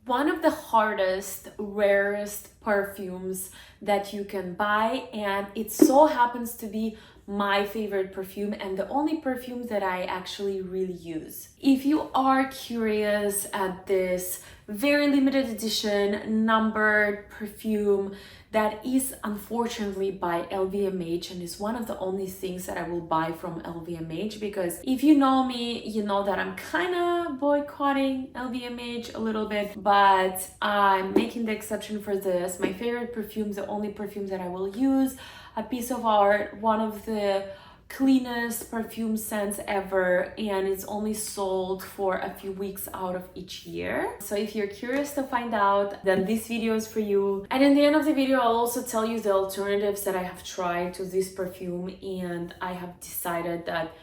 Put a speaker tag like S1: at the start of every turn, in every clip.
S1: one of the hardest, rarest perfumes that you can buy, and it so happens to be my favorite perfume and the only perfume that I actually really use. If you are curious at this very limited edition numbered perfume that is unfortunately by LVMH and is one of the only things that I will buy from LVMH, because if you know me, you know that I'm kind of boycotting LVMH a little bit, but I'm making the exception for this. My favorite perfumes, the only perfumes that I will use, a piece of art, one of the cleanest perfume scents ever, and it's only sold for a few weeks out of each year. So if you're curious to find out, then this video is for you. And in the end of the video, I'll also tell you the alternatives that I have tried to this perfume, and I have decided that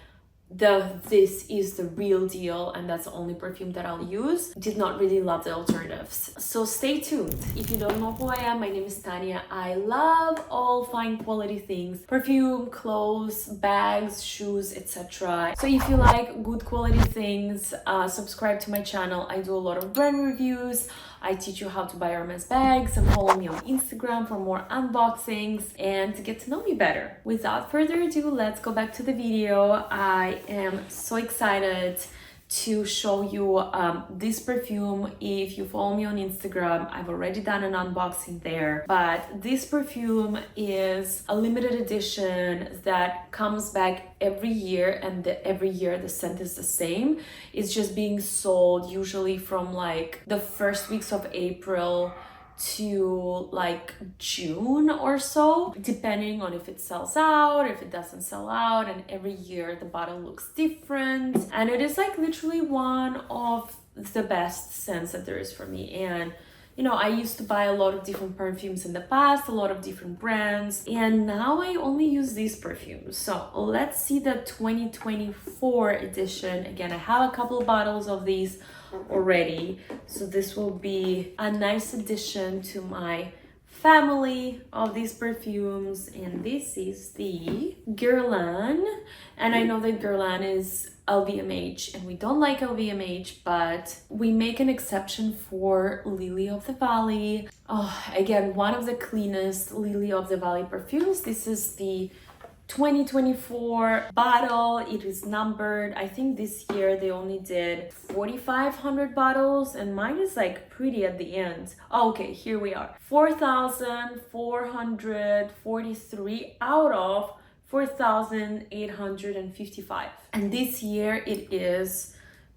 S1: this is the real deal and that's the only perfume that I'll use. Did not really love the alternatives. So stay tuned. If you don't know who I am, my name is Tania. I love all fine quality things. Perfume, clothes, bags, shoes, etc. So if you like good quality things, subscribe to my channel. I do a lot of brand reviews. I teach you how to buy Hermes bags, and follow me on Instagram for more unboxings and to get to know me better. Without further ado, let's go back to the video. I am so excited to show you this perfume. If you follow me on Instagram, I've already done an unboxing there, but this perfume is a limited edition that comes back every year, and every year the scent is the same. It's just being sold usually from like the first weeks of April to like June or so, depending on if it sells out, if it doesn't sell out, and every year the bottle looks different, and it is like literally one of the best scents that there is for me. And you know, I used to buy a lot of different perfumes in the past, a lot of different brands, and now I only use these perfumes. So let's see the 2024 edition. Again, I have a couple of bottles of these already, so this will be a nice addition to my family of these perfumes. And this is the Guerlain, and I know that Guerlain is LVMH and we don't like LVMH, but we make an exception for Lily of the Valley. Oh, again, one of the cleanest Lily of the Valley perfumes. This is the 2024 bottle. It is numbered. I think this year they only did 4,500 bottles, and mine is like pretty at the end. Oh, okay, here we are. 4,443 out of 4,855. And this year it is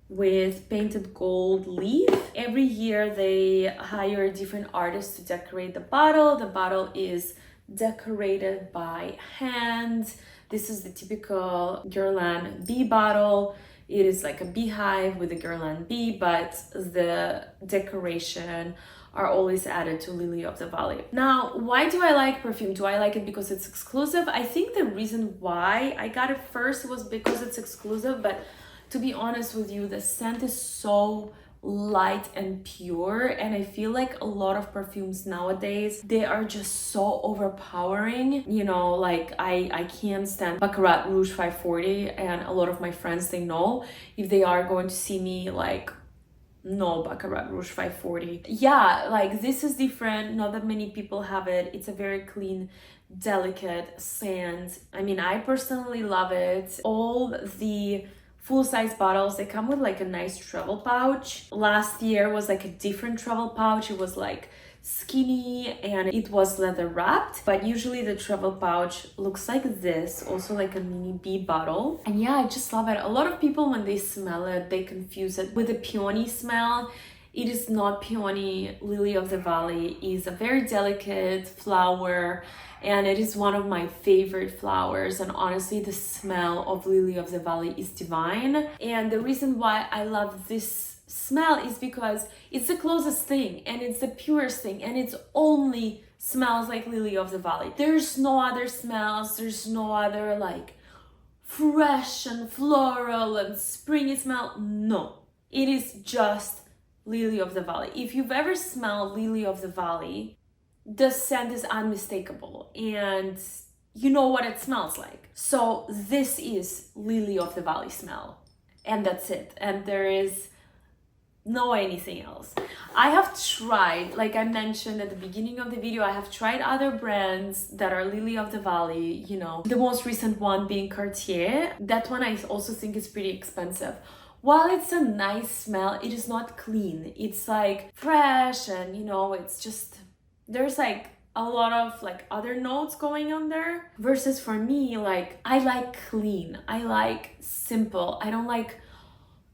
S1: with painted gold leaf. Every year they hire different artists to decorate the bottle. The bottle is decorated by hand. This is the typical Guerlain bee bottle. It is like a beehive with a Guerlain bee, but the decoration are always added to Lily of the Valley. Now, why do I like perfume? Do I like it because it's exclusive? I think the reason why I got it first was because it's exclusive, but to be honest with you, the scent is so light and pure, and I feel like a lot of perfumes nowadays, they are just so overpowering. You know, like I can't stand Baccarat Rouge 540, and a lot of my friends, they know if they are going to see me, like, no Baccarat Rouge 540. Yeah, like this is different. Not that many people have it. It's a very clean, delicate scent. I mean, I personally love it. All the full-size bottles, they come with like a nice travel pouch. Last year was like a different travel pouch. It was like skinny and it was leather wrapped, but usually the travel pouch looks like this, also like a mini bee bottle. And yeah, I just love it. A lot of people, when they smell it, they confuse it with a peony smell. It is not peony. Lily of the Valley is a very delicate flower, and it is one of my favorite flowers. And honestly, the smell of Lily of the Valley is divine. And the reason why I love this smell is because it's the closest thing and it's the purest thing, and it's only smells like Lily of the Valley. There's no other smells. There's no other like fresh and floral and springy smell. No, it is just Lily of the Valley. If you've ever smelled Lily of the Valley, the scent is unmistakable and you know what it smells like. So this is Lily of the Valley smell, and that's it. And there is know anything else. I have tried, like I mentioned at the beginning of the video, I have tried other brands that are lily of the valley, you know, the most recent one being Cartier. That one I also think is pretty expensive. While it's a nice smell, it is not clean. It's like fresh and, you know, it's just, there's like a lot of like other notes going on there. Versus for me, like I like clean, I like simple, I don't like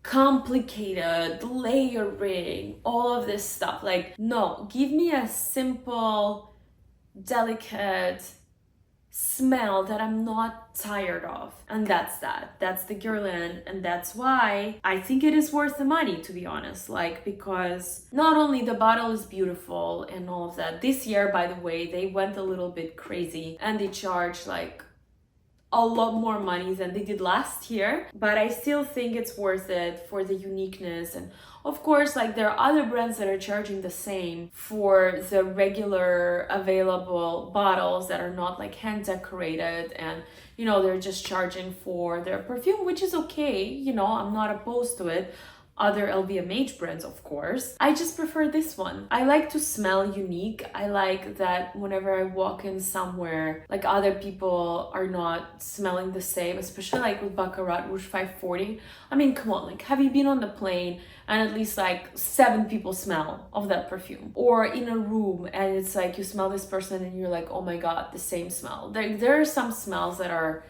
S1: complicated layering, all of this stuff. Like, no, give me a simple, delicate smell that I'm not tired of. And that's the Guerlain, and that's why I think it is worth the money, to be honest. Like, because not only the bottle is beautiful and all of that, this year, by the way, they went a little bit crazy and they charged like a lot more money than they did last year, but I still think it's worth it for the uniqueness. And of course, like there are other brands that are charging the same for the regular available bottles that are not like hand decorated, and you know, they're just charging for their perfume, which is okay, you know, I'm not opposed to it. Other LVMH brands, of course. I just prefer this one. I like to smell unique. I like that whenever I walk in somewhere, like other people are not smelling the same, especially like with Baccarat Rouge 540. I mean, come on, like have you been on the plane and at least like 7 people smell of that perfume? Or in a room and it's like you smell this person and you're like, oh my God, the same smell. There are some smells that are,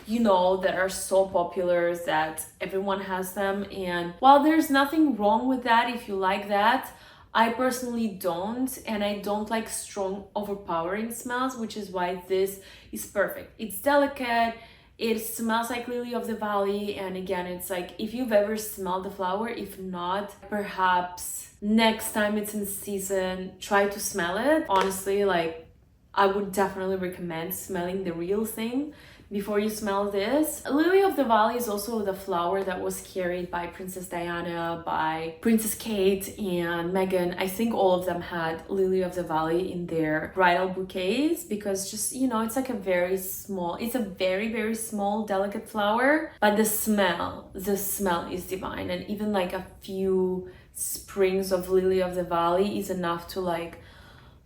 S1: you know, that are so popular that everyone has them. And while there's nothing wrong with that, if you like that, I personally don't. And I don't like strong, overpowering smells, which is why this is perfect. It's delicate, it smells like lily of the valley. And again, it's like, if you've ever smelled the flower, if not, perhaps next time it's in season, try to smell it. Honestly, like I would definitely recommend smelling the real thing before you smell this. Lily of the Valley is also the flower that was carried by Princess Diana, by Princess Kate and Meghan. I think all of them had Lily of the Valley in their bridal bouquets because just, you know, it's like a very small, it's a very, very small, delicate flower, but the smell is divine. And even like a few sprigs of Lily of the Valley is enough to like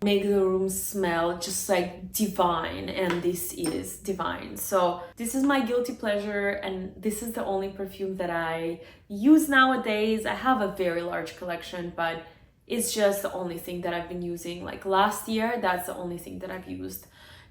S1: make the room smell just like divine, and this is divine. So this is my guilty pleasure, and this is the only perfume that I use nowadays. I have a very large collection, but it's just the only thing that I've been using. Like last year, that's the only thing that I've used,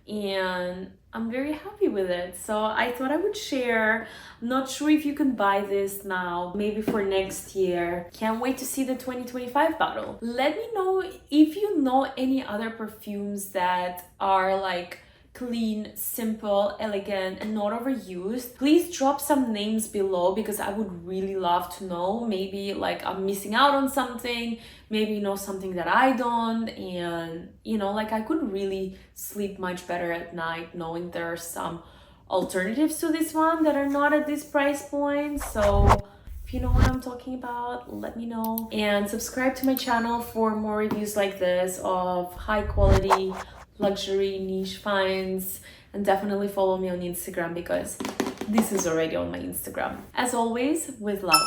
S1: and I'm very happy with it. So I thought I would share. I'm not sure if you can buy this now, maybe for next year. Can't wait to see the 2025 bottle. Let me know if you know any other perfumes that are like clean, simple, elegant, and not overused. Please drop some names below because I would really love to know. Maybe like I'm missing out on something, maybe you know something that I don't, and you know, like I could really sleep much better at night knowing there are some alternatives to this one that are not at this price point. So if you know what I'm talking about, let me know. And subscribe to my channel for more reviews like this of high quality luxury niche finds, and definitely follow me on Instagram because this is already on my Instagram. As always, with love.